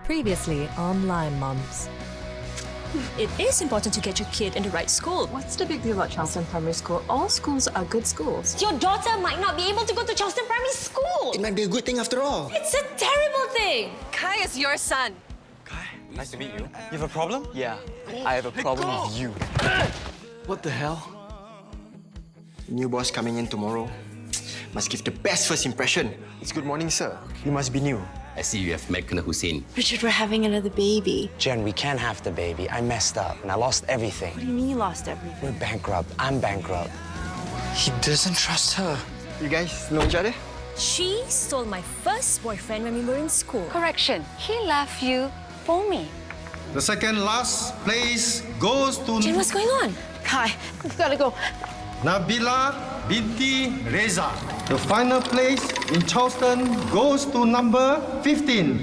Previously on Mums. It is important to get your kid in the right school. What's the big deal about Charleston Primary School? All schools are good schools. Your daughter might not be able to go to Charleston Primary School. It might be a good thing after all. It's a terrible thing. Kai is your son. Kai, nice to meet you. You have a problem? Yeah, I have a problem with you. What the hell? New boss coming in tomorrow. Must give the best first impression. It's good morning, sir. You must be new. I see you have met Hussein. Richard, we're having another baby. Jen, we can't have the baby. I messed up and I lost everything. What do you mean you lost everything? We're bankrupt. I'm bankrupt. He doesn't trust her. You guys know each other? She stole my first boyfriend when we were in school. Correction, he left you for me. The second last place goes to Jen, what's going on? Kai, we've got to go. Nabila binti Reza. The final place in Charleston goes to number 15,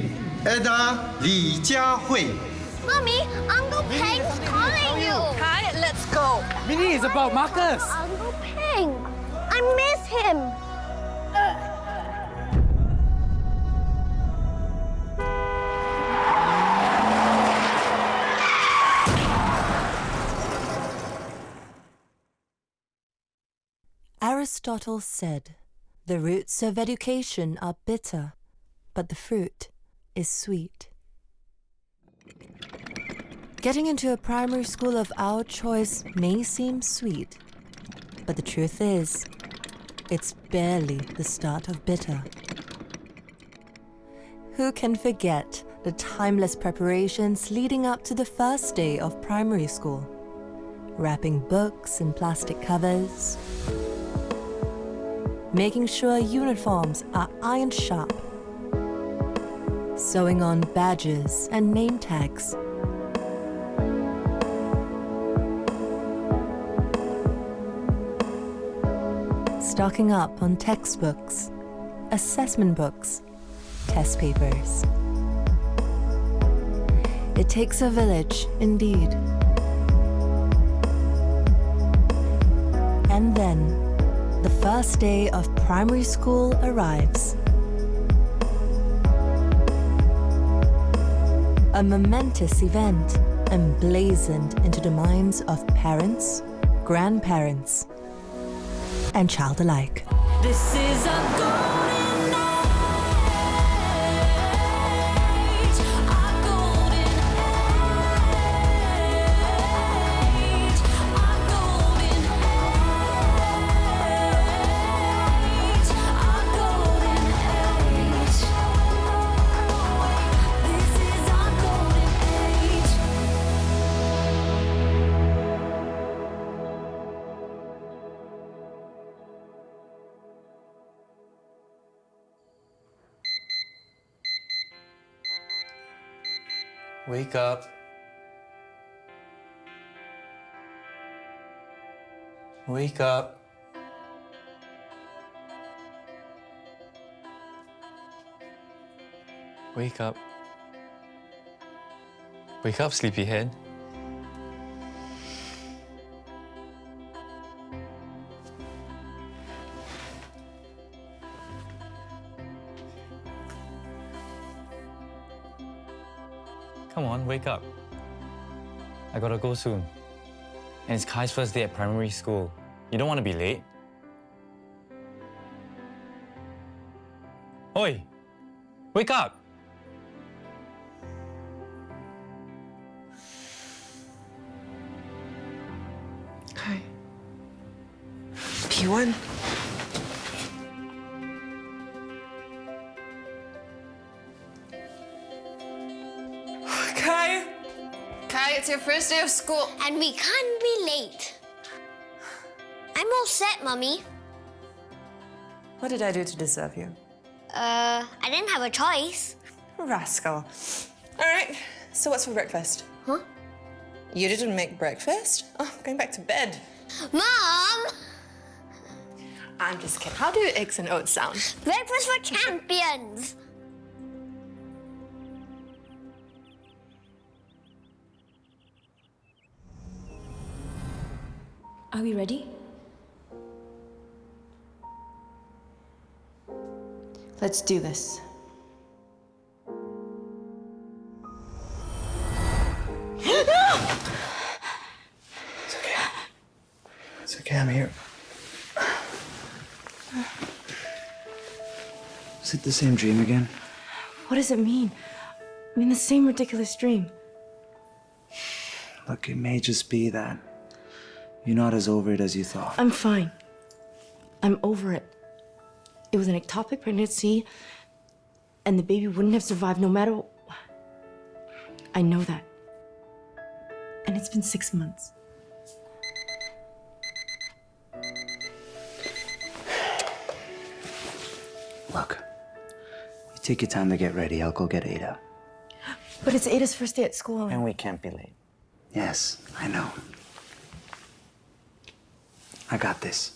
Ada Li Jiahui. Mommy, Uncle Peng's calling you. Kai, let's go. Minnie, it's about Marcus. Uncle Peng, I miss him. Aristotle said, "The roots of education are bitter, but the fruit is sweet." Getting into a primary school of our choice may seem sweet, but the truth is, it's barely the start of bitter. Who can forget the timeless preparations leading up to the first day of primary school? Wrapping books in plastic covers, making sure uniforms are iron sharp, sewing on badges and name tags, stocking up on textbooks, assessment books, test papers. It takes a village, indeed. And then, the first day of primary school arrives. A momentous event emblazoned into the minds of parents, grandparents, and child alike. This is a golden age, a golden age, a golden age, a golden age. This is our golden age. Wake up. Wake up. Wake up. Wake up, sleepyhead. Come on, wake up. I gotta go soon. And it's Kai's first day at primary school. You don't want to be late. Oi! Wake up! Kai. P1. Kai! Kai, it's your first day of school. And we can't be late. I'm all set, Mummy. What did I do to deserve you? I didn't have a choice. Rascal. All right, so what's for breakfast? Huh? You didn't make breakfast? Oh, going back to bed. Mom! I'm just kidding. How do eggs and oats sound? Breakfast for champions. Are we ready? Let's do this. Is it the same dream again? What does it mean? I mean, the same ridiculous dream. Look, it may just be that you're not as over it as you thought. I'm fine. I'm over it. It was an ectopic pregnancy, and the baby wouldn't have survived no matter what. I know that. And it's been 6 months. Look, you take your time to get ready. I'll go get Ada. But it's Ada's first day at school. And we can't be late. Yes, I know. I got this.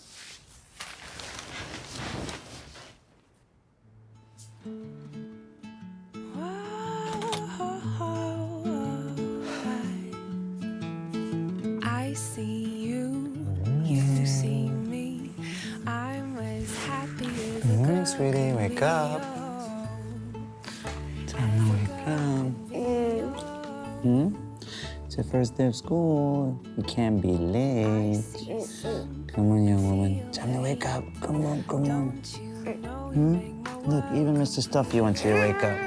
I see you, you see me. I'm as happy as a girl. Sweetie, wake up. Time to wake up. It's your first day of school. You can't be late. Come on, young woman. Time to wake up. Come on, come on. Look, even Mr. Stuffy wants you to wake up.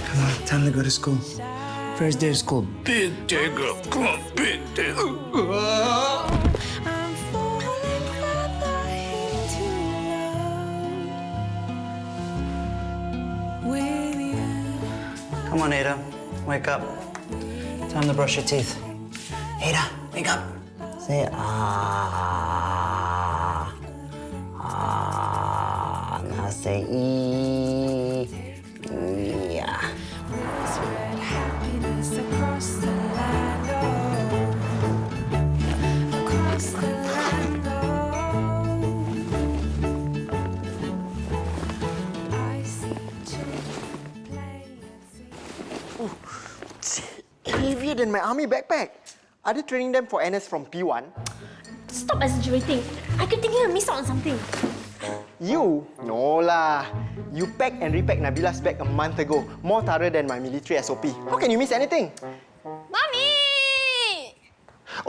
Come on, time to go to school. First day of school. Big day, girl. Come on, big day. I'm falling further into love with you. Come on, Ada. Wake up. Time to brush your teeth. Ada, wake up. Say ah. Ah. Now say ee. Yeah. Spread happiness across the land, oh. Across the land, oh. I see children play and sing. Heavier than my army backpack. Are they training them for NS from P1? Stop exaggerating. I could think you missed out on something. You? No lah. You packed and repacked Nabilah's bag a month ago. More thorough than my military SOP. How can you miss anything? Mommy!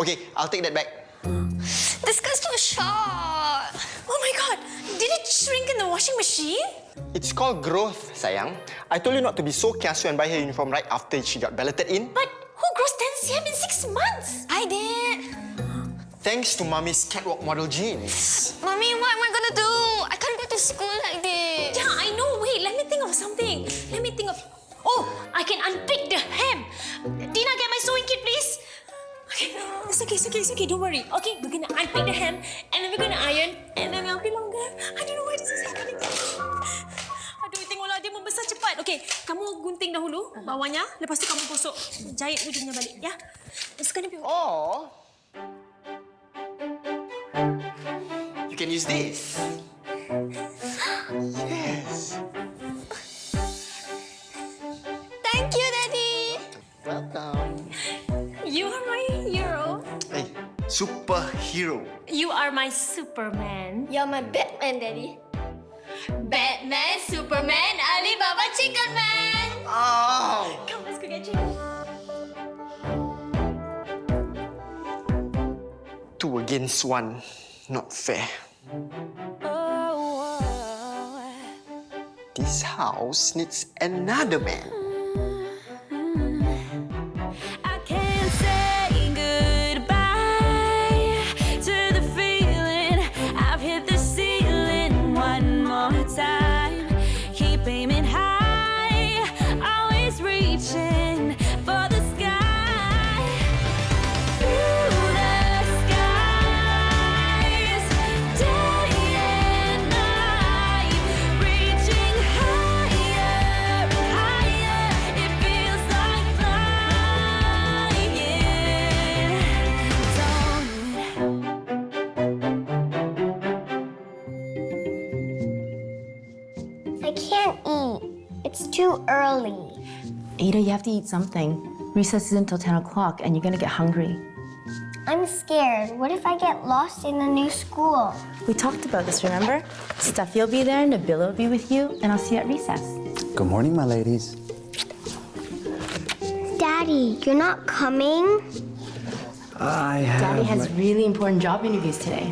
Okay, I'll take that back. The skirt's too short. Oh my god! Did it shrink in the washing machine? It's called growth, sayang. I told you not to be so kiasu and buy her uniform right after she got balloted in. But who grows 10 cm in 6 months? I did. Thanks to Mummy's catwalk model jeans. Mommy, what am I gonna do? I can't go to school like this. Yeah, I know. Wait, let me think of something. Let me think of... Oh, I can unpick the hem. Dina, get my sewing kit, please. Okay, it's okay. Don't worry. Okay, we're gonna unpick the hem, and then we're gonna iron, and then it'll be longer. I don't know why this is happening. Aduh, tengoklah dia membesar cepat. Okay, kamu gunting dahulu bawahnya, lepas tu kamu gosok, jahit ujungnya balik, ya? It's gonna be... Or you can use this. Yes. Thank you, Daddy. Welcome. You are my hero. Hey, superhero. You are my Superman. You're my Batman, Daddy. Batman, Superman, Alibaba, Chicken Man. Oh. Come, let's go get you. 2 against 1. Not fair. This house needs another man. I can't say goodbye to the feeling. I've hit the ceiling one more time. Keep aiming high, always reaching for the sky. Through the skies, day and night, reaching higher and higher. It feels like flying, I can't eat. It's too early. Ada, you have to eat something. Recess is until 10 o'clock, and you're gonna get hungry. I'm scared. What if I get lost in the new school? We talked about this, remember? Stuffy will be there, Nabilah will be with you, and I'll see you at recess. Good morning, my ladies. Dad, Daddy, you're not coming? Daddy has really important job interviews today.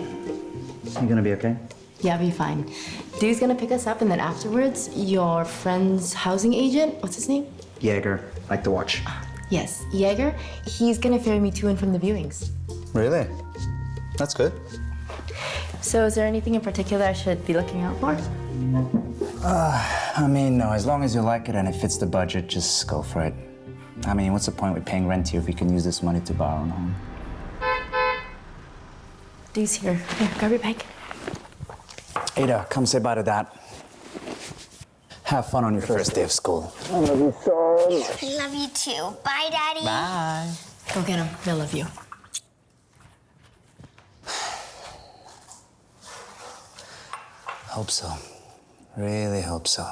You gonna be okay? Yeah, I'll be fine. Dude's gonna pick us up, and then afterwards, your friend's housing agent, what's his name? Jaeger, like the watch. Yes, Jaeger. He's gonna ferry me to and from the viewings. Really? That's good. So is there anything in particular I should be looking out for? I mean, no, as long as you like it and it fits the budget, just go for it. I mean, what's the point with paying rent here if we can use this money to buy our own home? Dude's here. Here, grab your bag. Ada, come say bye to Dad. Have fun on your first day of school. I love you so much. I love you too. Bye, Daddy. Bye. Go get him. They'll love you. Hope so. Really hope so.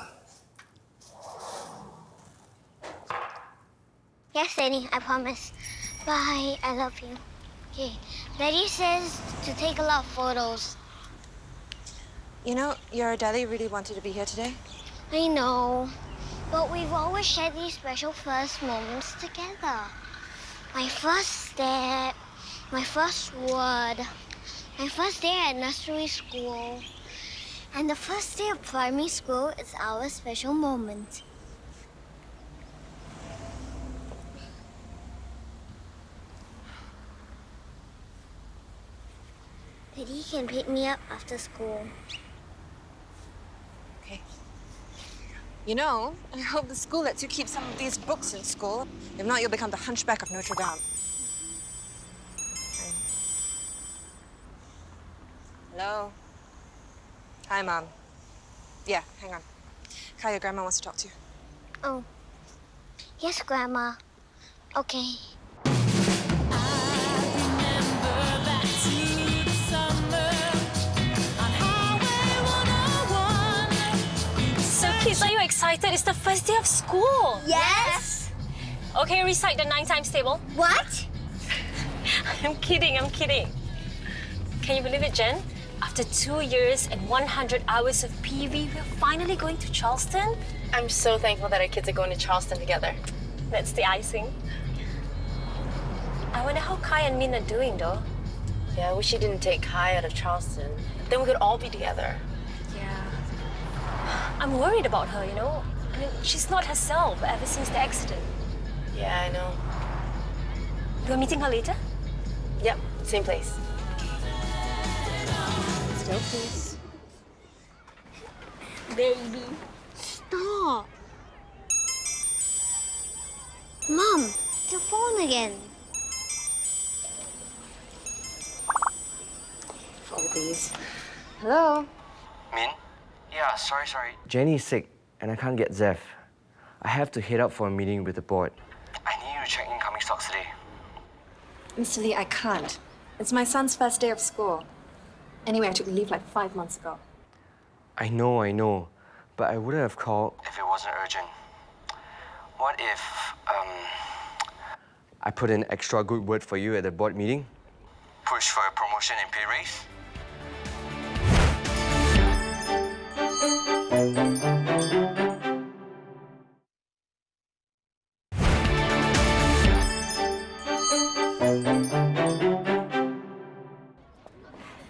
Yes, Daddy, I promise. Bye, I love you. Okay, Daddy says to take a lot of photos. You know, your daddy really wanted to be here today. I know, but we've always shared these special first moments together. My first step, my first word, my first day at nursery school, and the first day of primary school is our special moment. Daddy can pick me up after school. Okay. You know, I hope the school lets you keep some of these books in school. If not, you'll become the hunchback of Notre Dame. Hello? Hi, Mom. Yeah, hang on. Kai, your grandma wants to talk to you. Oh. Yes, Grandma. Okay. So kids, are you excited? It's the first day of school. Yes. Okay, recite the 9 times table. What? I'm kidding. Can you believe it, Jen? After 2 years and 100 hours of PV, we're finally going to Charleston. I'm so thankful that our kids are going to Charleston together. That's the icing. I wonder how Kai and Min are doing, though. Yeah, I wish she didn't take Kai out of Charleston. Then we could all be together. Yeah. I'm worried about her, you know? I mean, she's not herself ever since the accident. Yeah, I know. You're meeting her later? Yep, same place. Still, please. Baby, stop. Mom, it's your phone again. All these. Hello? Min? Yeah, sorry. Jenny's sick and I can't get Zeph. I have to head out for a meeting with the board. I need you to check incoming stocks today. Mr. Lee, I can't. It's my son's first day of school. Anyway, I took leave like 5 months ago. I know, but I wouldn't have called If it wasn't urgent. What if, I put an extra good word for you at the board meeting? push for a promotion and pay raise?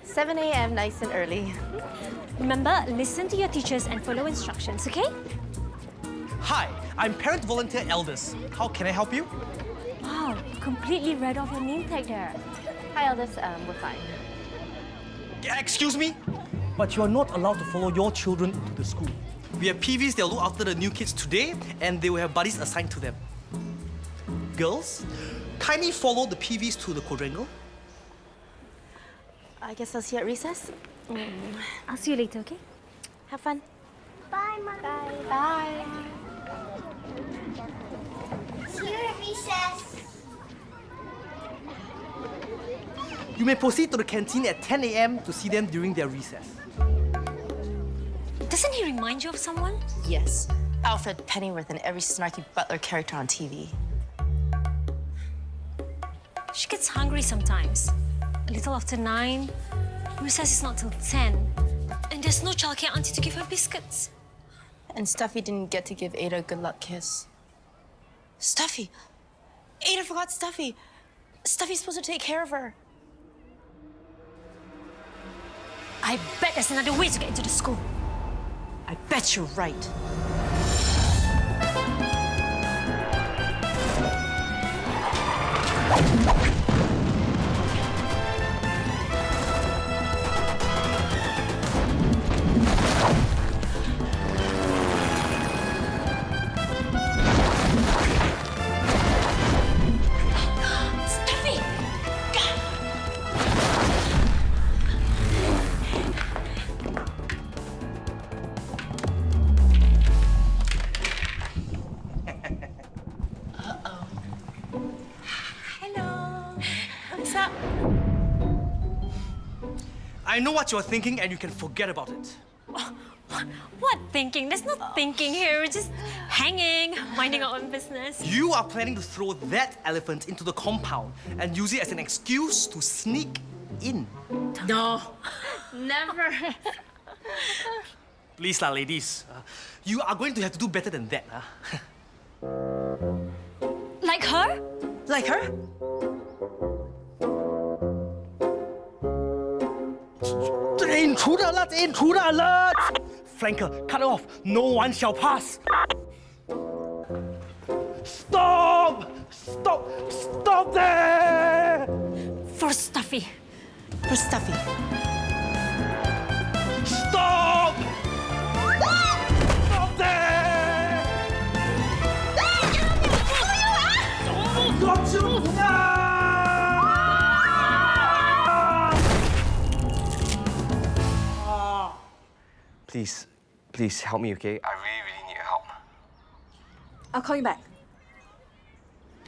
$7 a.m. nice and early. Remember, listen to your teachers and follow instructions, okay? Hi, I'm Parent Volunteer Elders. How can I help you? Wow, completely read off your name tag there. Hi, Elders. We're fine. Excuse me? But you are not allowed to follow your children to the school. We have PVs that look after the new kids today, and they will have buddies assigned to them. Girls, kindly follow the PVs to the quadrangle. I guess I'll see you at recess. I'll see you later, okay? Have fun. Bye, Mom. Bye. See you at recess. You may proceed to the canteen at 10 a.m. to see them during their recess. Doesn't he remind you of someone? Yes. Alfred Pennyworth and every snarky butler character on TV. She gets hungry sometimes. A little after 9. Recess is not till 10. And there's no childcare auntie to give her biscuits. And Stuffy didn't get to give Ada a good luck kiss. Stuffy, Ada forgot Stuffy. Stuffy's supposed to take care of her. I bet there's another way to get into the school. I bet you're right. Stuffy! What's up? I know what you're thinking and you can forget about it. What thinking? There's no thinking here. We're just hanging, minding our own business. You are planning to throw that elephant into the compound and use it as an excuse to sneak in. No. Never. Please lah, ladies. You are going to have to do better than that. Like her? Like her? Intruder alert! Intruder alert! Flanker, cut off. No one shall pass. Stop! Stop! Stop there! For Stuffy. For Stuffy. Stop! Stop there! Got you! Please help me, okay? I really need your help. I'll call you back.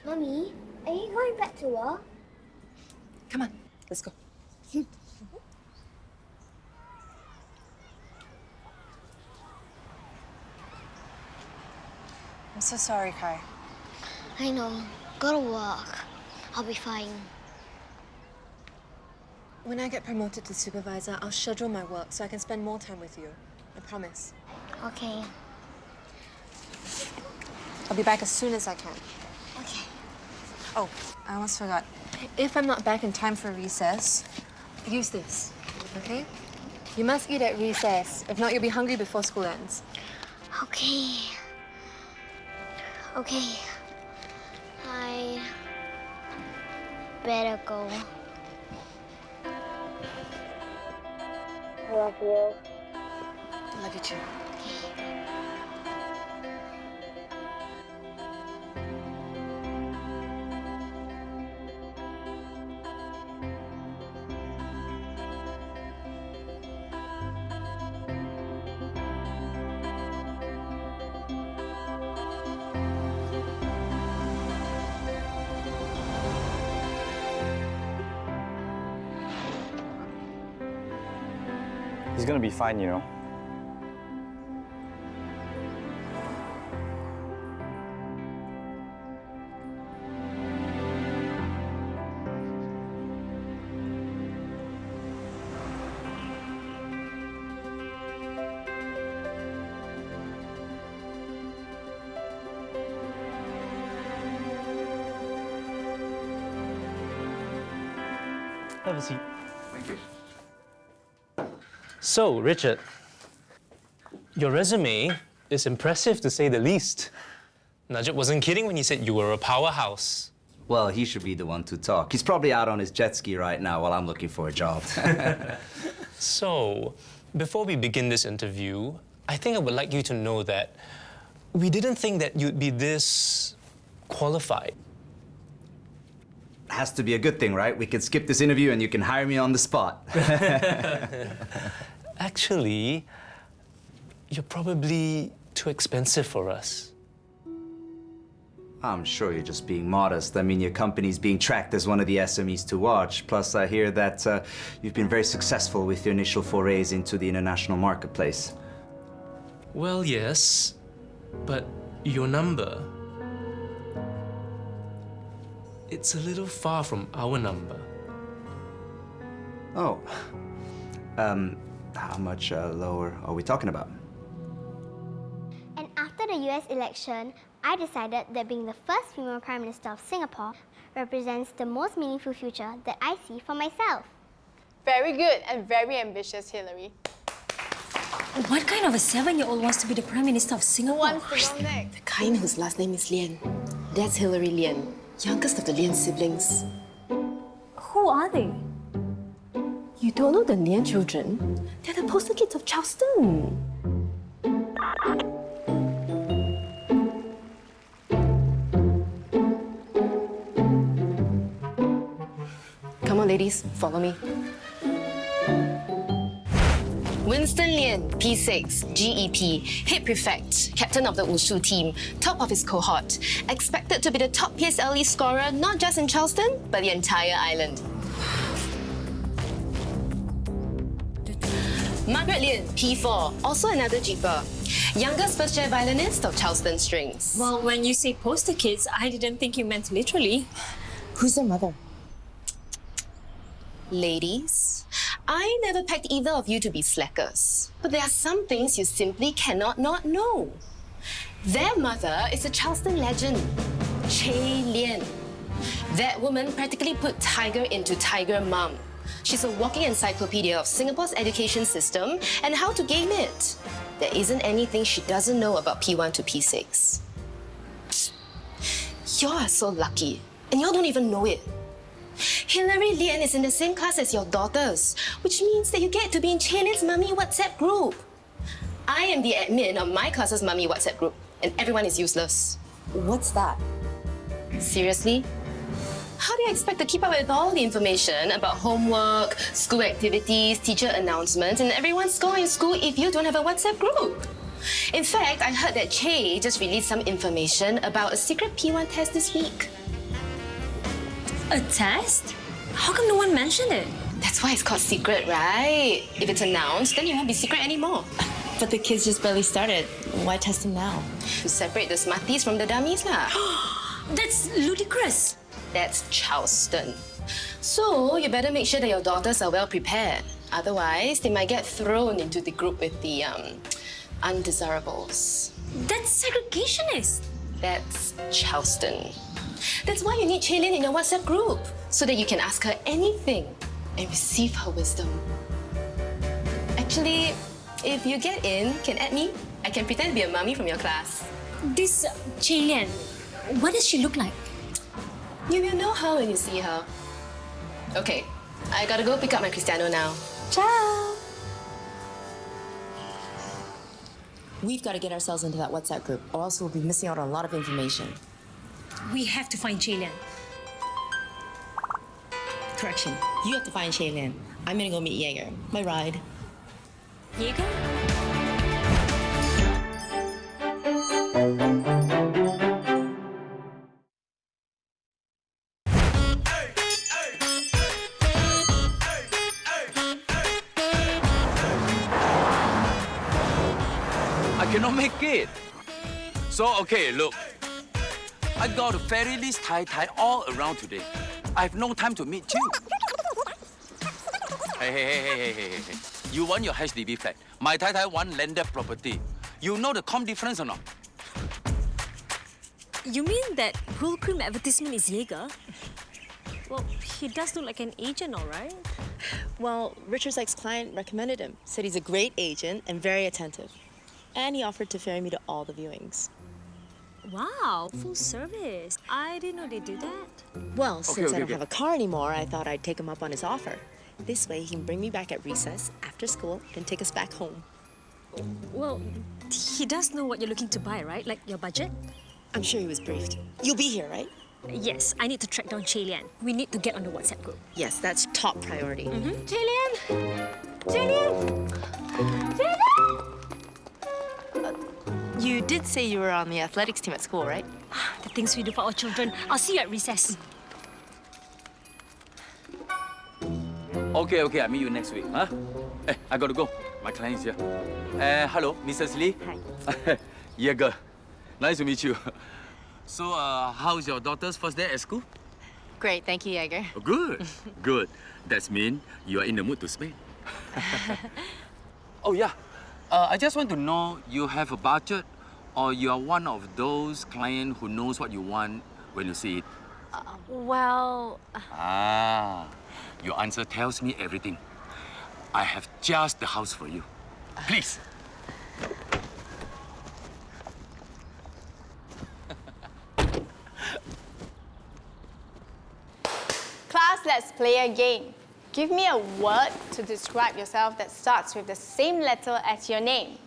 Mummy, are you going back to work? Come on, let's go. I'm so sorry, Kai. I know. Go to work. I'll be fine. When I get promoted to supervisor, I'll schedule my work so I can spend more time with you. I promise. Okay. I'll be back as soon as I can. Okay. Oh, I almost forgot. If I'm not back in time for recess, use this, okay? You must eat at recess. If not, you'll be hungry before school ends. Okay. Okay. I better go. I love you. I love you too. He's gonna be fine, you know. Have a seat. Thank you. So, Richard, your resume is impressive to say the least. Najib wasn't kidding when he said you were a powerhouse. Well, he should be the one to talk. He's probably out on his jet ski right now while I'm looking for a job. So, before we begin this interview, I think I would like you to know that we didn't think that you'd be this qualified. Has to be a good thing, right? We can skip this interview and you can hire me on the spot. Actually, you're probably too expensive for us. I'm sure you're just being modest. I mean, your company's being tracked as one of the SMEs to watch. Plus, I hear that you've been very successful with your initial forays into the international marketplace. Well, yes, but your number, it's a little far from our number. Oh. How much lower are we talking about? And after the US election, I decided that being the first female Prime Minister of Singapore represents the most meaningful future that I see for myself. Very good and very ambitious, Hillary. What kind of a 7-year-old wants to be the Prime Minister of Singapore? Wants to go next? The kind whose last name is Lian. That's Hillary Lian, youngest of the Lian siblings. Who are they? You don't know the Lian children? They're the poster kids of Charleston. Come on, ladies, follow me. Winston Lian, P6, GEP, Head Prefect, Captain of the Wushu team, top of his cohort, expected to be the top PSLE scorer not just in Charleston, but the entire island. Margaret Lian, P4, also another jeeper, youngest first-year violinist of Charleston Strings. Well, when you say poster kids, I didn't think you meant literally. Who's their mother? Ladies, I never pegged either of you to be slackers, but there are some things you simply cannot not know. Their mother is a Charleston legend, Che Lian. That woman practically put tiger into tiger mum. She's a walking encyclopedia of Singapore's education system and how to game it. There isn't anything she doesn't know about P1 to P6. You're so lucky, and y'all don't even know it. Hillary Lian is in the same class as your daughters, which means that you get to be in Che Lian's mummy WhatsApp group. I am the admin of my class's mummy WhatsApp group, and everyone is useless. What's that? Seriously? How do you expect to keep up with all the information about homework, school activities, teacher announcements, and everyone's score in school if you don't have a WhatsApp group? In fact, I heard that Che just released some information about a secret P1 test this week. A test? How come no one mentioned it? That's why it's called secret, right? If it's announced, then it won't be secret anymore. But the kids just barely started. Why test them now? To separate the smarties from the dummies, lah. That's ludicrous. That's Charleston. So you better make sure that your daughters are well prepared. Otherwise, they might get thrown into the group with the undesirables. That's segregationist. That's Charleston. That's why you need Che Lian in your WhatsApp group, so that you can ask her anything and receive her wisdom. Actually, if you get in, can add me. I can pretend to be a mummy from your class. This Che Lian, what does she look like? You will know her when you see her. Okay, I gotta go pick up my Cristiano now. Ciao! We've got to get ourselves into that WhatsApp group, or else we'll be missing out on a lot of information. We have to find Che Lian. Correction, you have to find Che Lian. I'm gonna go meet Jaeger. My ride. Jaeger? I cannot make it. So, okay, look. I got to ferry this tie all around today. I have no time to meet you. Hey. You want your HDB flat. My tie want landed property. You know the com difference or not? You mean that Cool Cream advertisement is Jaeger? Well, he does look like an agent, all right? Well, Richard's ex-client recommended him. Said he's a great agent and very attentive. And he offered to ferry me to all the viewings. Wow, full service. I didn't know they do that. Well, since I don't have a car anymore, I thought I'd take him up on his offer. This way, he can bring me back at recess after school and take us back home. Well, he does know what you're looking to buy, right? Like your budget? I'm sure he was briefed. You'll be here, right? Yes, I need to track down Che Lian. We need to get on the WhatsApp group. Yes, that's top priority. Che Lian! Che Lian! Che Lian! You did say you were on the athletics team at school, right? The things we do for our children. I'll see you at recess. Okay, I meet you next week, huh? Hey, I gotta go. My client's here. Hello, Mrs. Lee. Hi. Jaeger. Nice to meet you. So, how's your daughter's first day at school? Great, thank you, Jaeger. Oh, good. Good. That means you are in the mood to spend. Oh, yeah. I just want to know, you have a budget Or you are one of those clients who knows what you want when you see it? Well... Your answer tells me everything. I have just the house for you. Please. Class, let's play a game. Give me a word to describe yourself that starts with the same letter as your name.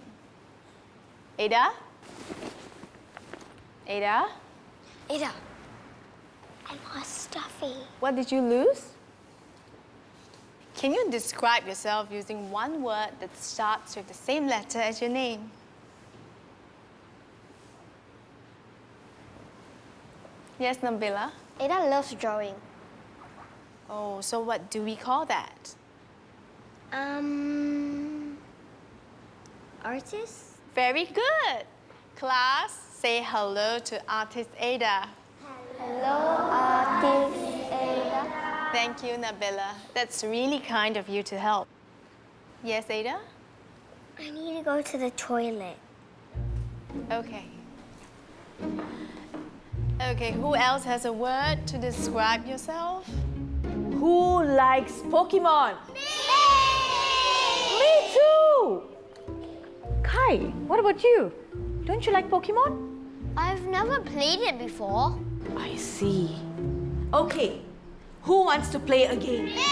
Ada? Ada? Ada. I lost Stuffy. What did you lose? Can you describe yourself using one word that starts with the same letter as your name? Yes, Nabilah? Ada loves drawing. Oh, so what do we call that? Artist? Very good. Class, say hello to artist Ada. Hello, artist Ada. Thank you, Nabilah. That's really kind of you to help. Yes, Ada? I need to go to the toilet. Okay. Okay, who else has a word to describe yourself? Who likes Pokemon? Me too! Kai, what about you? Don't you like Pokemon? I've never played it before. I see. Okay, who wants to play a game? Me!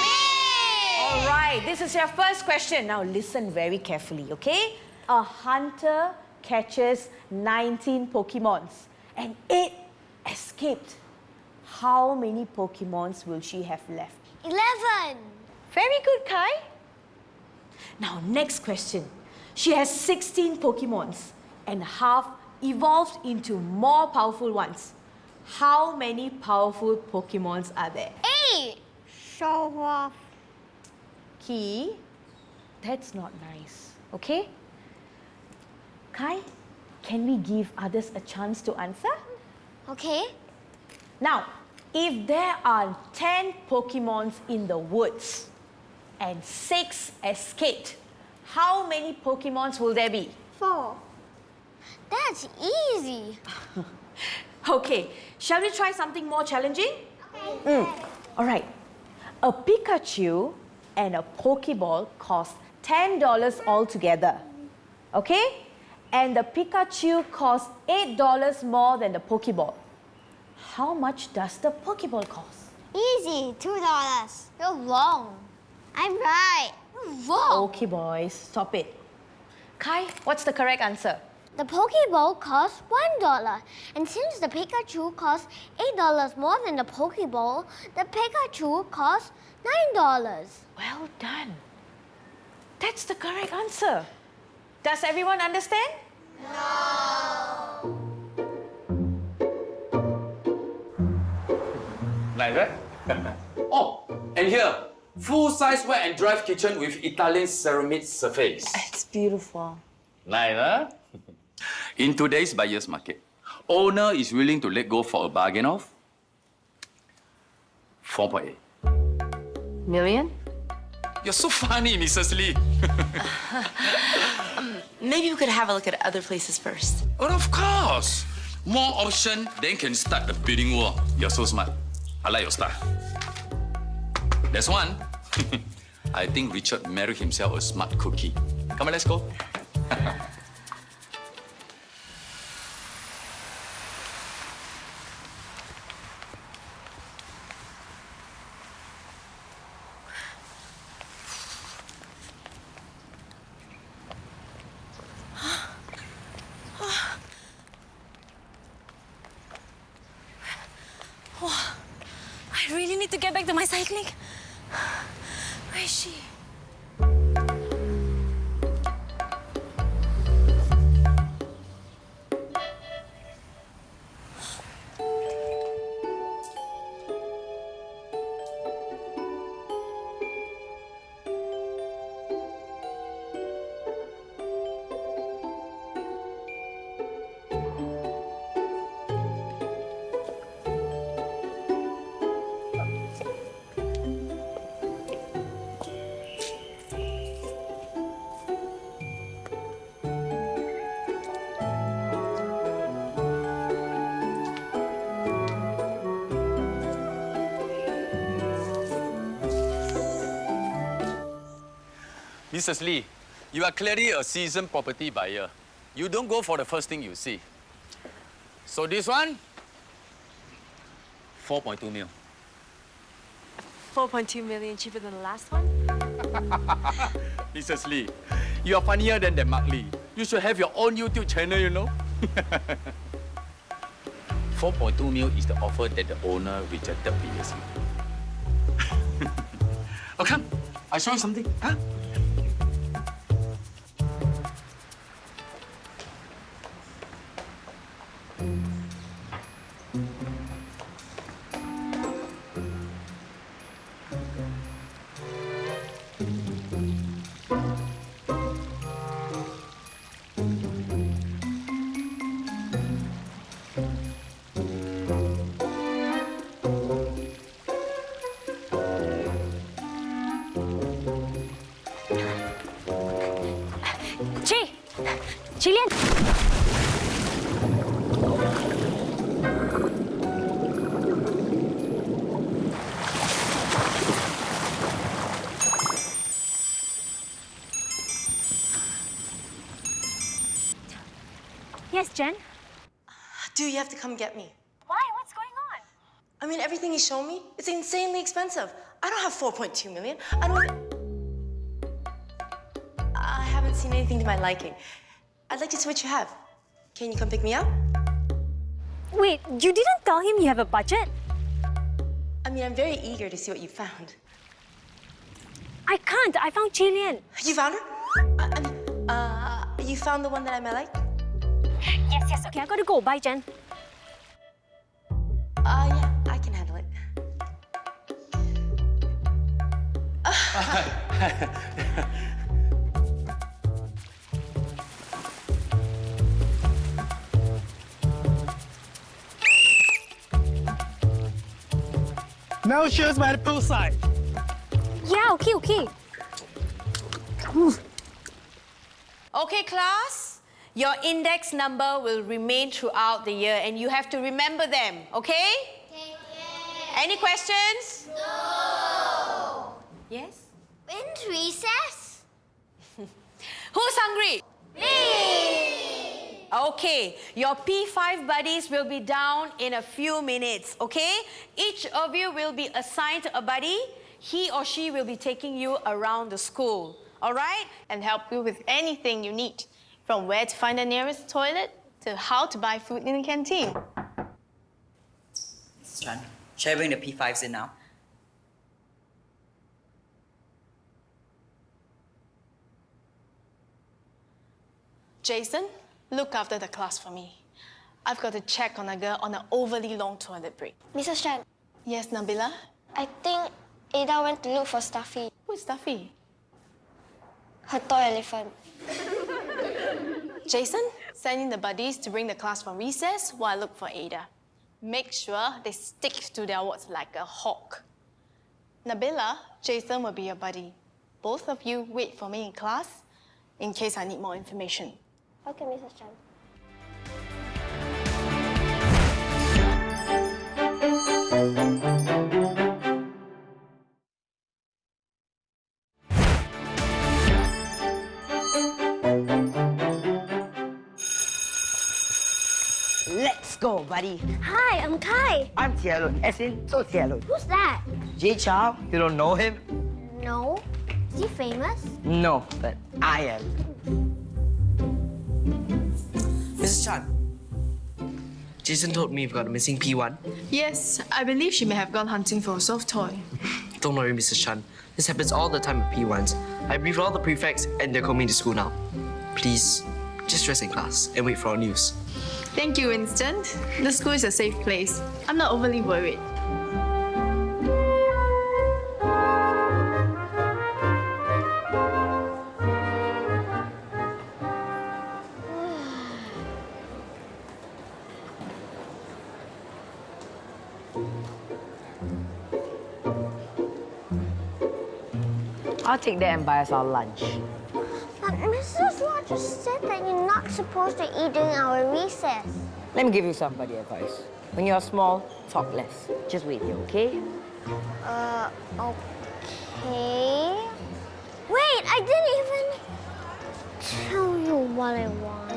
All right, this is your first question. Now listen very carefully, okay? A hunter catches 19 Pokemons and 8 escaped. How many Pokemons will she have left? 11. Very good, Kai. Now, next question. She has 16 Pokemons and half evolved into more powerful ones. How many powerful Pokemons are there? 8. Show off. Ki, that's not nice, okay? Kai, can we give others a chance to answer? Okay. Now, if there are 10 Pokemons in the woods and 6 escaped, how many Pokemons will there be? 4. That's easy. Okay, shall we try something more challenging? All right. A Pikachu and a Pokeball cost $10 altogether. Okay? And the Pikachu costs $8 more than the Pokeball. How much does the Pokeball cost? Easy, $2. You're wrong. I'm right. You're wrong. Okay, boys, stop it. Kai, what's the correct answer? The Pokeball costs $1. And since the Pikachu costs $8 more than the Pokeball, the Pikachu costs $9. Well done. That's the correct answer. Does everyone understand? No. Nice, right? Oh, and here, full-size wet and dry kitchen with Italian ceramic surface. It's beautiful. Nice, huh? In today's buyer's market, owner is willing to let go for a bargain of 4.8 million? You're so funny, Mrs. Lee. Maybe we could have a look at other places first. But of course. More option, then can start the bidding war. You're so smart. I like your style. There's one. I think Richard married himself a smart cookie. Come on, let's go. I really need to get back to my cycling. Where is she? Mrs. Lee, you are clearly a seasoned property buyer. You don't go for the first thing you see. So this one, 4.2 mil. 4.2 million cheaper than the last one? Mrs. Lee, you are funnier than that Mark Lee. You should have your own YouTube channel, you know. 4.2 mil is the offer that the owner rejected previously. Oh, come. I'll show you something. Huh? Jillian! Yes, Jen? Do you have to come get me? Why? What's going on? I mean, everything you show me, it's insanely expensive. I don't have 4.2 million. I haven't seen anything to my liking. I'd like to see what you have. Can you come pick me up? Wait, you didn't tell him you have a budget? I mean, I'm very eager to see what you found. I can't. I found Jillian. You found her? You found the one that I might like? Yes. Okay, I gotta go. Bye, Jen. Yeah, I can handle it. Now show us by the poolside. Yeah, okay. Okay, class. Your index number will remain throughout the year and you have to remember them, okay? Any questions? No. Yes? When's recess? Who's hungry? Me! Okay, your P5 buddies will be down in a few minutes, okay? Each of you will be assigned a buddy. He or she will be taking you around the school, all right? And help you with anything you need, from where to find the nearest toilet to how to buy food in the canteen. Chan, should I bring the P5s in now? Jason, look after the class for me. I've got to check on a girl on an overly long toilet break. Mrs. Chan. Yes, Nabilah? I think Ada went to look for Stuffy. Who's Stuffy? Her toy elephant. Jason, send in the buddies to bring the class from recess while I look for Ada. Make sure they stick to their words like a hawk. Nabilah, Jason will be your buddy. Both of you wait for me in class in case I need more information. Okay, Mrs. Chan. Let's go, buddy. Hi, I'm Kai. I'm Tialun, as in so Tialun. Who's that? Jay Chow, you don't know him? No. Is he famous? No, but I am. Mrs. Chan, Jason told me you've got a missing P1. Yes, I believe she may have gone hunting for a soft toy. Don't worry, Mrs. Chan. This happens all the time with P1s. I briefed all the prefects and they're coming to school now. Please, just dress in class and wait for our news. Thank you, Winston. The school is a safe place. I'm not overly worried. I'll take that and buy us our lunch. But Mrs. Law just said that you're not supposed to eat during our recess. Let me give you somebody advice. When you're small, talk less. Just wait here, okay? Okay. Wait, Wait, I didn't even tell you what I want.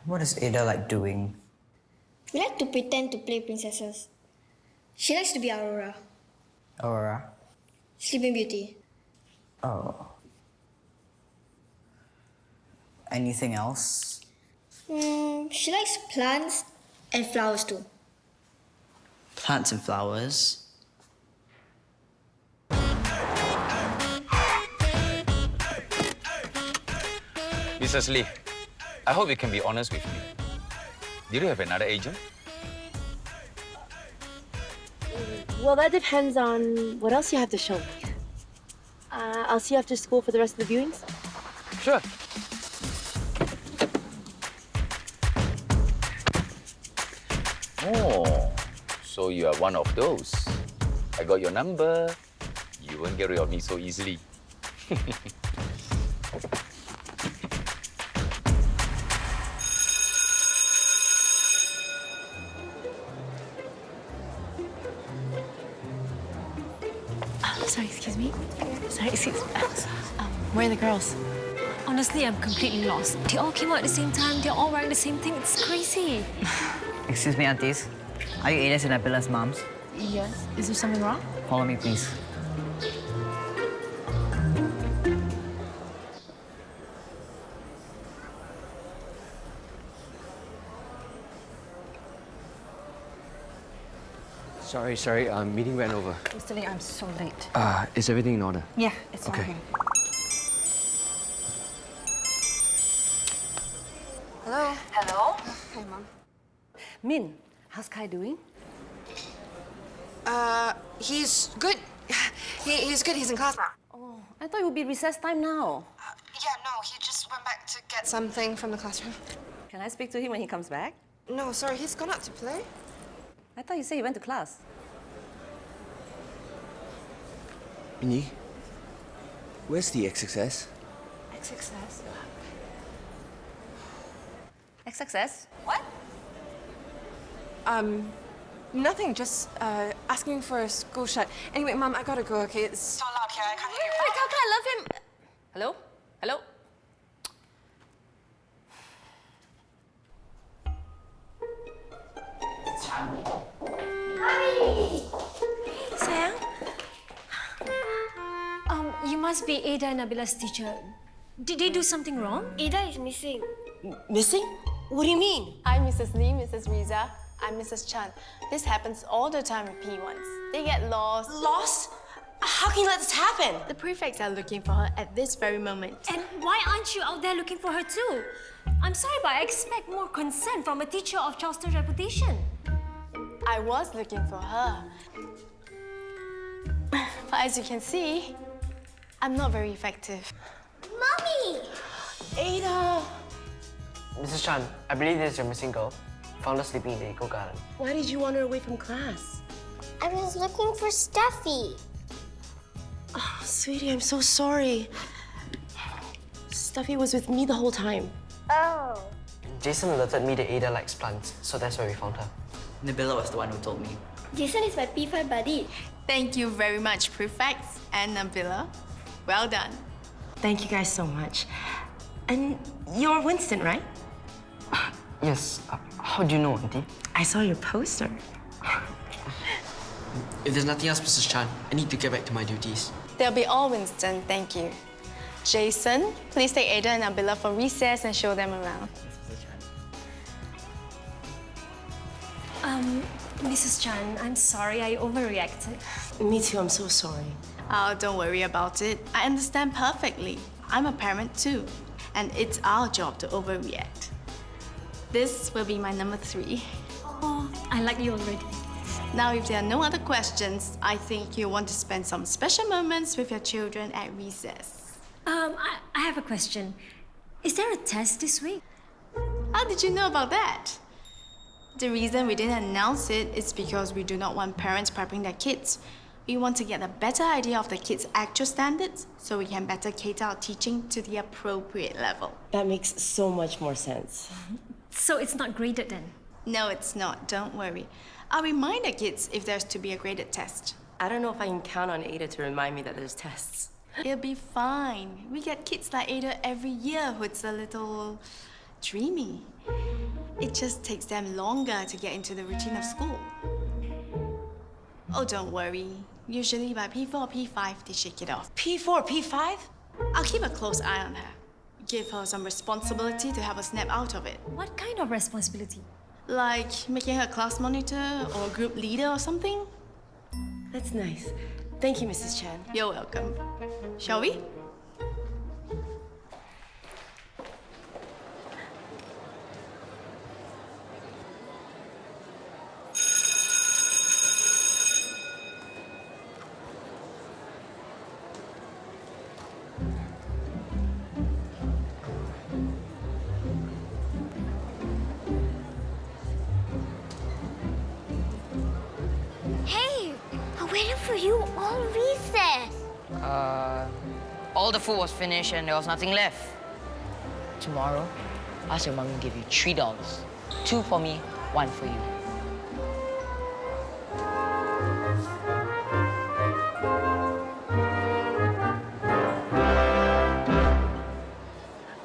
What is Ada like doing? We like to pretend to play princesses. She likes to be Aurora, Aurora? Sleeping Beauty. Oh. Anything else? She likes plants and flowers too. Plants and flowers? Mrs. Lee, I hope you can be honest with me. Did you have another agent? Well, that depends on what else you have to show me. I'll see you after school for the rest of the viewings. Sure. Oh, so you are one of those. I got your number. You won't get rid of me so easily. Sorry, excuse me. Sorry, excuse me. Where are the girls? Honestly, I'm completely lost. They all came out at the same time. They're all wearing the same thing. It's crazy. Excuse me, aunties. Are you Ada's and Nabilah's moms? Yes. Is there something wrong? Follow me, please. Sorry, meeting ran over. Mr. Lee, I'm so late. Is everything in order? Yeah, it's all Okay. okay. Hello? Hello? Hi, Mom. Min, how's Kai doing? He's good. He's good. He's in class now. Oh, I thought it would be recess time now. Yeah, no, he just went back to get something from the classroom. Can I speak to him when he comes back? No, sorry, he's gone out to play. I thought you said he went to class. Minnie, where's the XXS? XXS? XXS? What? Nothing, just asking for a school shut. Anyway, Mom, I gotta go, okay? It's so loud here, I can't hear you. I love him. Hello? Hello? Sayang? You must be Ada and Nabilah's teacher. Did they do something wrong? Ada is missing. Missing? What do you mean? I'm Mrs. Lee, Mrs. Riza. I'm Mrs. Chan. This happens all the time with P1s. They get lost. Lost? How can you let this happen? The prefects are looking for her at this very moment. And why aren't you out there looking for her too? I'm sorry, but I expect more consent from a teacher of Charleston's reputation. I was looking for her. But as you can see, I'm not very effective. Mommy! Ada! Mrs. Chan, I believe this is your missing girl. Found her sleeping in the Eco Garden. Why did you want her away from class? I was looking for Steffi. Oh, sweetie, I'm so sorry. Stuffy was with me the whole time. Oh. Jason alerted me that Ada likes plants, so that's where we found her. Nabilah was the one who told me. Jason is my P5 buddy. Thank you very much, prefects and Nabilah. Well done. Thank you guys so much. And you're Winston, right? Yes. How do you know, Auntie? I saw your poster. If there's nothing else, Mrs. Chan, I need to get back to my duties. They'll be all Winston, thank you. Jason, please take Ada and Nabilah for recess and show them around. Mrs. Chan, I'm sorry I overreacted. Me too, I'm so sorry. Oh, don't worry about it. I understand perfectly. I'm a parent too. And it's our job to overreact. This will be my number 3. Oh, I like you already. Now, if there are no other questions, I think you'll want to spend some special moments with your children at recess. I have a question. Is there a test this week? How did you know about that? The reason we didn't announce it is because we do not want parents prepping their kids. We want to get a better idea of the kids' actual standards so we can better cater our teaching to the appropriate level. That makes so much more sense. So it's not graded then? No, it's not. Don't worry. I'll remind the kids if there's to be a graded test. I don't know if I can count on Ada to remind me that there's tests. It'll be fine. We get kids like Ada every year who's a little dreamy. It just takes them longer to get into the routine of school. Oh, don't worry. Usually by P4 or P5, they shake it off. P4 or P5? I'll keep a close eye on her. Give her some responsibility to help her snap out of it. What kind of responsibility? Like making her class monitor or group leader or something? That's nice. Thank you, Mrs. Chan. You're welcome. Shall we? Hey, I waited for you all recess. All the food was finished and there was nothing left. Tomorrow, ask your mommy to give you $3. 2 for me, 1 for you.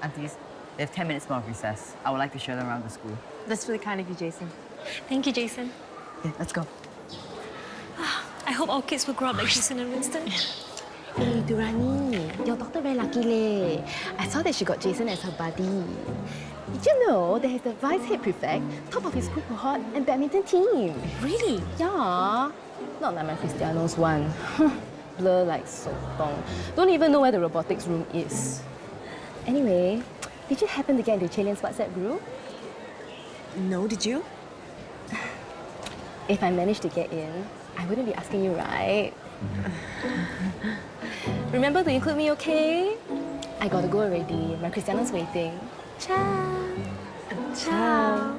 Aunties, they have 10 minutes more of recess. I would like to show them around the school. That's really kind of you, Jason. Thank you, Jason. Yeah, let's go. I hope our kids will grow up like Jason and Winston. Hey, Durrani, your daughter very lucky leh. I saw that she got Jason as her buddy. Did you know that he's the vice head prefect, top of his school cohort, and badminton team? Really? Yeah. Not like my Cristiano's one. Blur like sotong. Don't even know where the robotics room is. Anyway, did you happen to get into Chalian's WhatsApp group? No, did you? If I managed to get in, I wouldn't be asking you, right? Remember to include me, okay? I gotta go already. My Cristiano's waiting. Ciao. Ciao.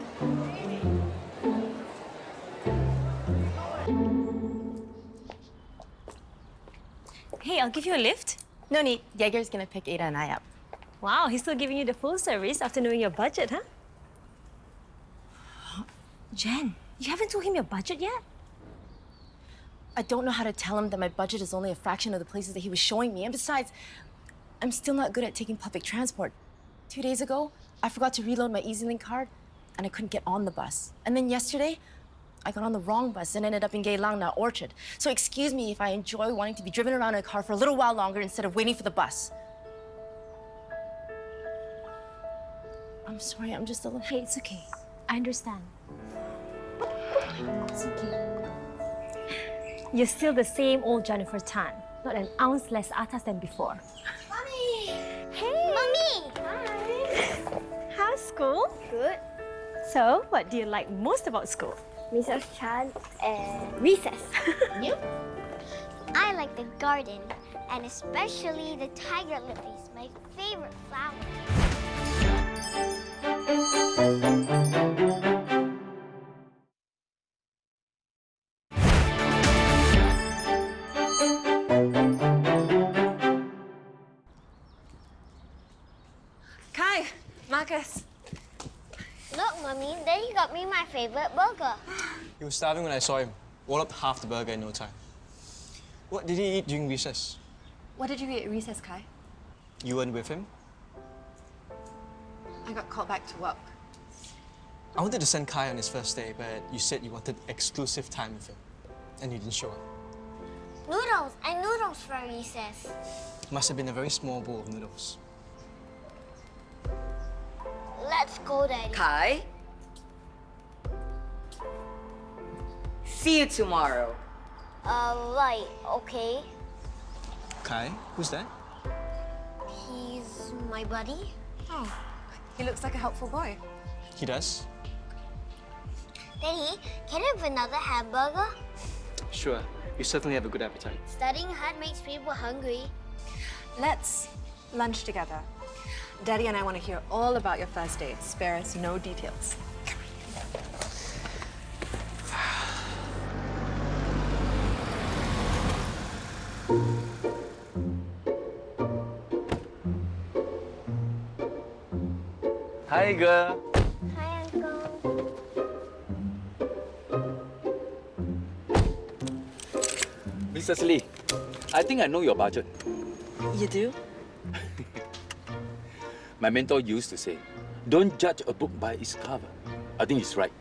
Hey, I'll give you a lift. No need. Jaeger's gonna pick Ada and I up. Wow, he's still giving you the full service after knowing your budget, huh? Jen, you haven't told him your budget yet? I don't know how to tell him that my budget is only a fraction of the places that he was showing me. And besides, I'm still not good at taking public transport. 2 days ago, I forgot to reload my EasyLink card and I couldn't get on the bus. And then yesterday, I got on the wrong bus and ended up in Geylang, not Orchard. So excuse me if I enjoy wanting to be driven around in a car for a little while longer instead of waiting for the bus. I'm sorry, I'm just a little... Hey, it's okay. I understand. It's okay. You're still the same old Jennifer Tan, not an ounce less atas than before. Mommy! Hey! Mommy! Hi! How's school? Good. So, what do you like most about school? Mrs. Chan and recess. You? I like the garden, and especially the tiger lilies, my favorite flower. Kai, Marcus. Look, Mummy, Daddy got me my favorite burger. He was starving when I saw him. Walled up half the burger in no time. What did he eat during recess? What did you eat at recess, Kai? You weren't with him? I got called back to work. I wanted to send Kai on his first day, but you said you wanted exclusive time with him. And you didn't show up. Noodles and noodles for recess. Must have been a very small bowl of noodles. Let's go, Daddy. Kai? See you tomorrow. Right, okay. Kai? Who's that? He's my buddy. Oh, he looks like a helpful boy. He does? Daddy, can I have another hamburger? Sure. You certainly have a good appetite. Studying hard makes people hungry. Let's lunch together. Daddy and I want to hear all about your first day. Spare us no details. Hi, girl. Hi, Uncle. Mrs. Lee, I think I know your budget. You do? My mentor used to say, don't judge a book by its cover. I think he's right.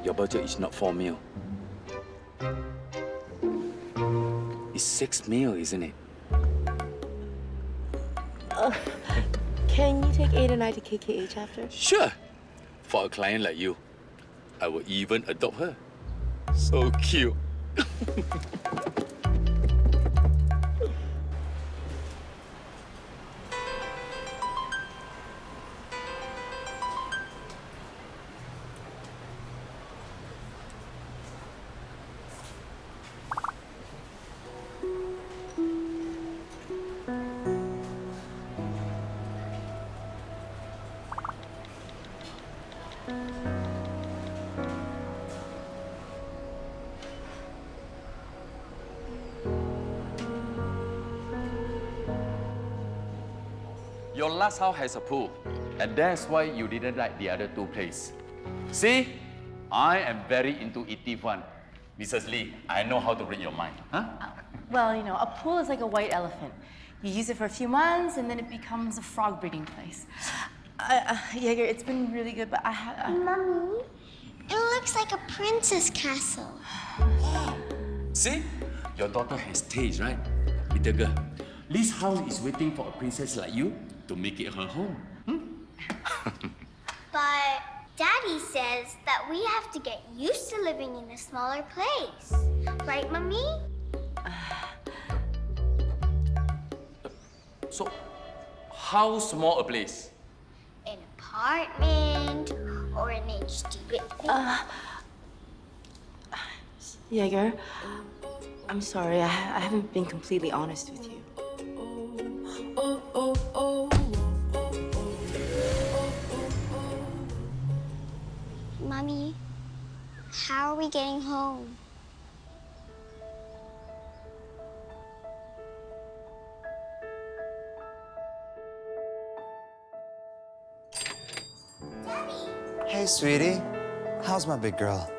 Your budget is not 4 mil. It's 6 mil, isn't it? Can you take Ada and I to KKH after? Sure. For a client like you, I will even adopt her. So cute. Your last house has a pool, and that's why you didn't like the other two places. See? I am very into EP1. Mrs. Lee, I know how to read your mind. Huh? Well, you know, a pool is like a white elephant. You use it for a few months, and then it becomes a frog breeding place. Jaeger, it's been really good, but Mommy, it looks like a princess castle. See? Your daughter has taste, right? Little girl. This house is waiting for a princess like you to make it her home. But Daddy says that we have to get used to living in a smaller place. Right, Mommy? So, how small a place? An apartment or an HDB. Jaeger, I'm sorry. I haven't been completely honest with you. Mommy, how are we getting home? Hey, sweetie. How's my big girl?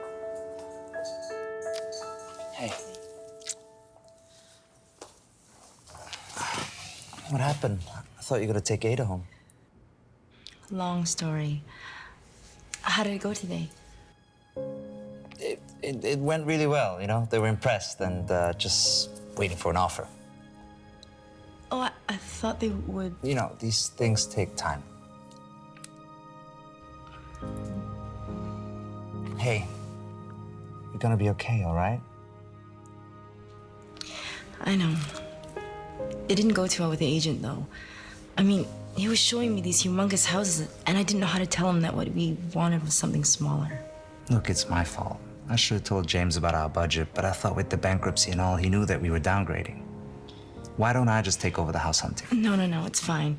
Hey. What happened? I thought you were gonna take Ada home. Long story. How did it go today? It went really well, you know? They were impressed and just waiting for an offer. Oh, I thought they would... You know, these things take time. Hey, you're gonna be okay, all right? I know. It didn't go too well with the agent, though. I mean, he was showing me these humongous houses, and I didn't know how to tell him that what we wanted was something smaller. Look, it's my fault. I should have told James about our budget, but I thought with the bankruptcy and all, he knew that we were downgrading. Why don't I just take over the house hunting? No, it's fine.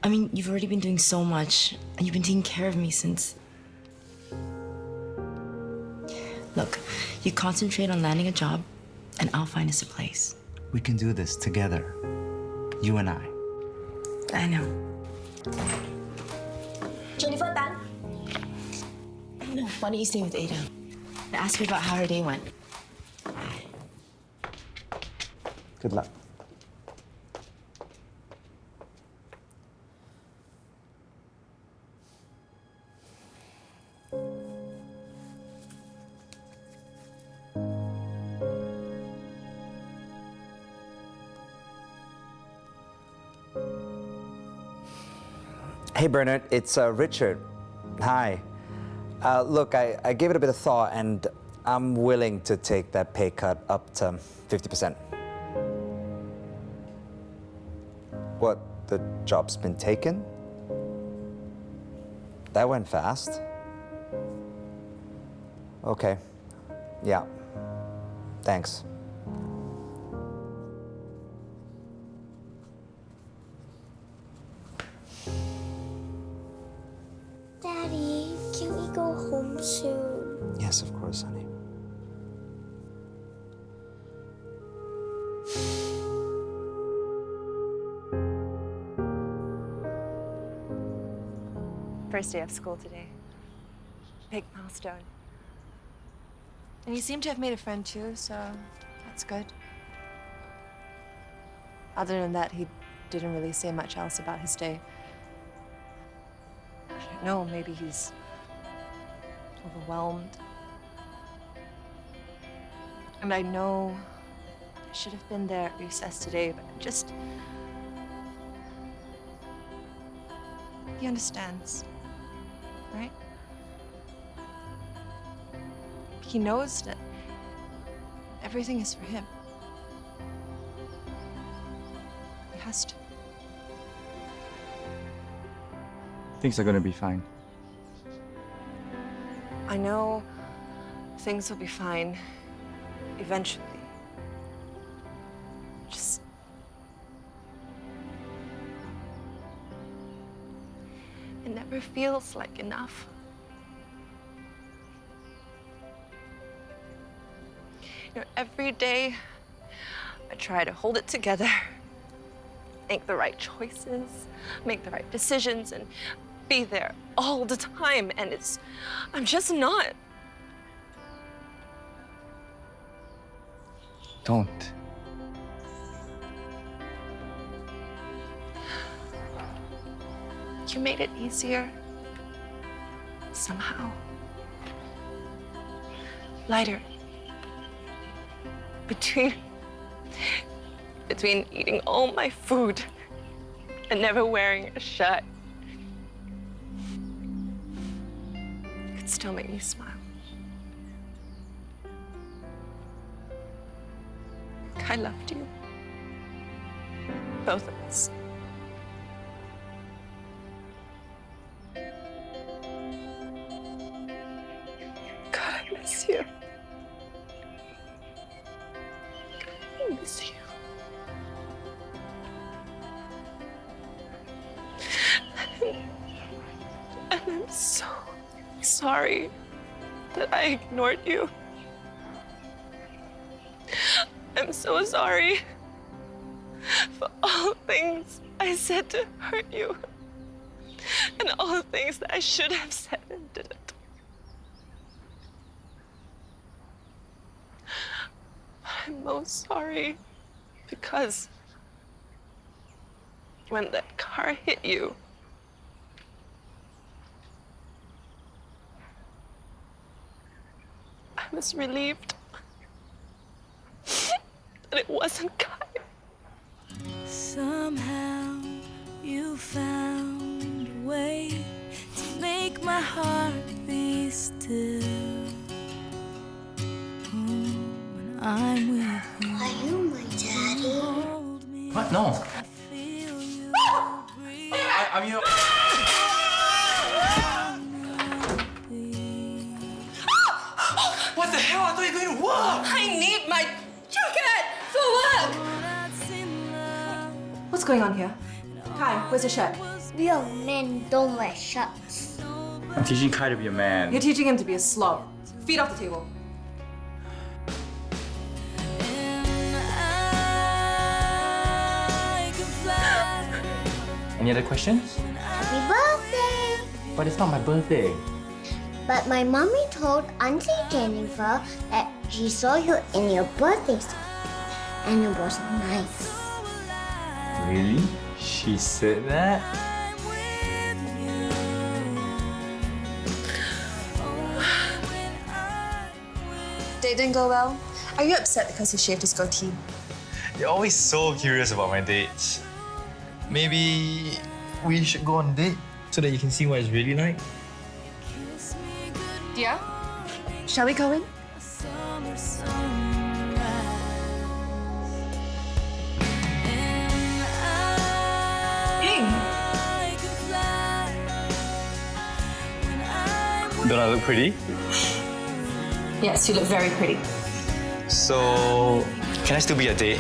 I mean, you've already been doing so much, and you've been taking care of me since... Look, you concentrate on landing a job, and I'll find us a place. We can do this together. You and I. I know. Jennifer Tan. Why don't you stay with Ada? Ask her about how her day went. Good luck. Hey, Bernard, it's Richard. Hi. Look, I gave it a bit of thought, and I'm willing to take that pay cut up to 50%. What, the job's been taken? That went fast. Okay. Yeah. Thanks. Daddy, can we go home soon? Yes, of course, honey. First day of school today. Big milestone. And you seem to have made a friend too, so that's good. Other than that, he didn't really say much else about his day. I don't know, maybe he's overwhelmed. And I know I should have been there at recess today, but he understands, right? He knows that everything is for him. He has to. Things are gonna be fine. I know things will be fine eventually. Just... It never feels like enough. You know, every day I try to hold it together, make the right choices, make the right decisions, and be there all the time, and I'm just not. Don't. You made it easier. Somehow. Lighter. Between eating all my food and never wearing a shirt, you could still make me smile. I loved you. Both of us. God, I miss you. I miss you. And I'm so sorry that I ignored you. I'm so sorry for all the things I said to hurt you and all the things that I should have said and didn't. But I'm most sorry because when that car hit you, I was relieved that it wasn't Kai. Somehow you found a way to make my heart be still. When I'm with you. Are you my daddy? What? No. I'm your... What the hell? I thought you were going to work! I need my jacket for work! What's going on here? Kai, where's your shirt? Real men don't wear shirts. I'm teaching Kai to be a man. You're teaching him to be a slob. Feet off the table. Any other questions? Happy birthday! But it's not my birthday. But my mommy told Auntie Jennifer that she saw you in your birthday suit. And it was nice. Really? She said that? Date didn't go well? Are you upset because he shaved his goatee? You're always so curious about my dates. Maybe we should go on a date so that you can see what it's really like. Yeah? Shall we go in? Don't I look pretty? Yes, you look very pretty. So, can I still be a date?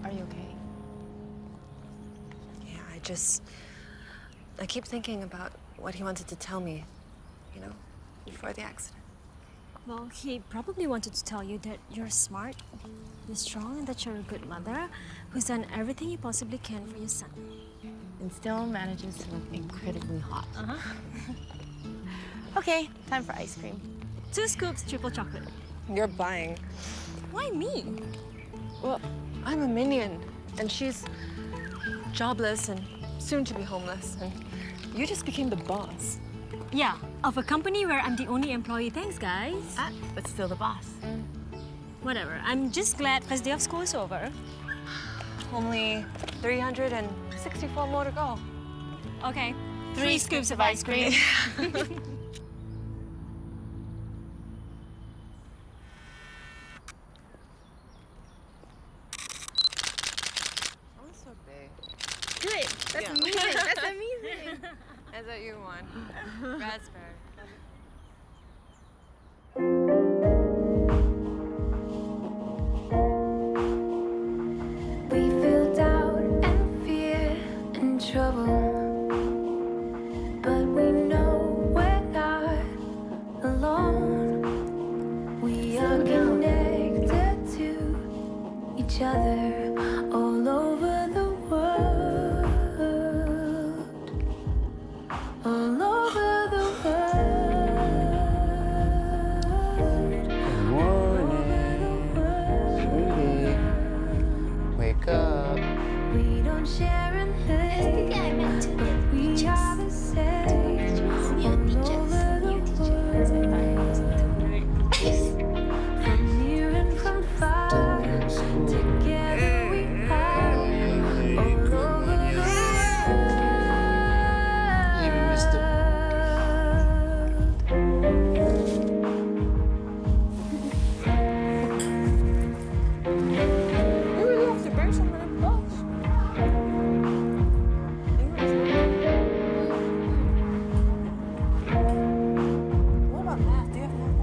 Are you okay? Yeah, I keep thinking about what he wanted to tell me, you know, before the accident. Well, he probably wanted to tell you that you're smart, you're strong, and that you're a good mother who's done everything you possibly can for your son. And still manages to look incredibly hot. Uh-huh. Okay, time for ice cream. 2 scoops, triple chocolate. You're buying. Why me? Well, I'm a minion, and she's jobless and soon to be homeless, and you just became the boss. Yeah, of a company where I'm the only employee. Thanks, guys. But still the boss. Whatever. I'm just glad first day of school is over. Only 364 more to go. Okay, 3 scoops of ice cream. So big. Good. That's amazing. That's amazing. That's what you want. Raspberry. We feel doubt and fear and trouble, but we know we're not alone. We are connected to each other all over the world, all over the world. Good morning, sweetie. Wake up. We don't share a name, but we are the same. All over the world, from near and from far, together we are. All over the Even Mr. You really have to bring some of them books. What about math? Do you have math?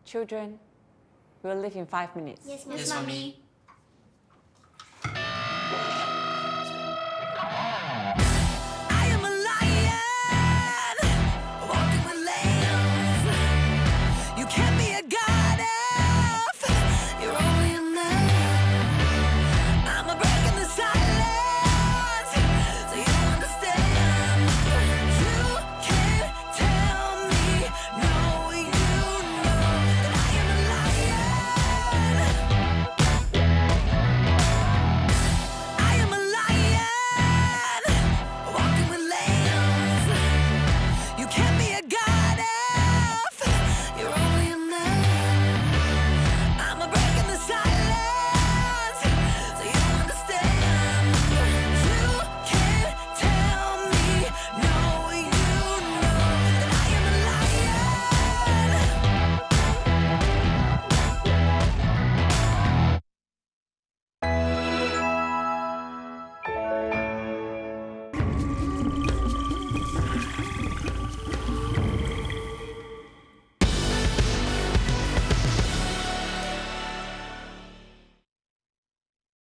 Children, we'll leave in 5 minutes. Yes, Mommy.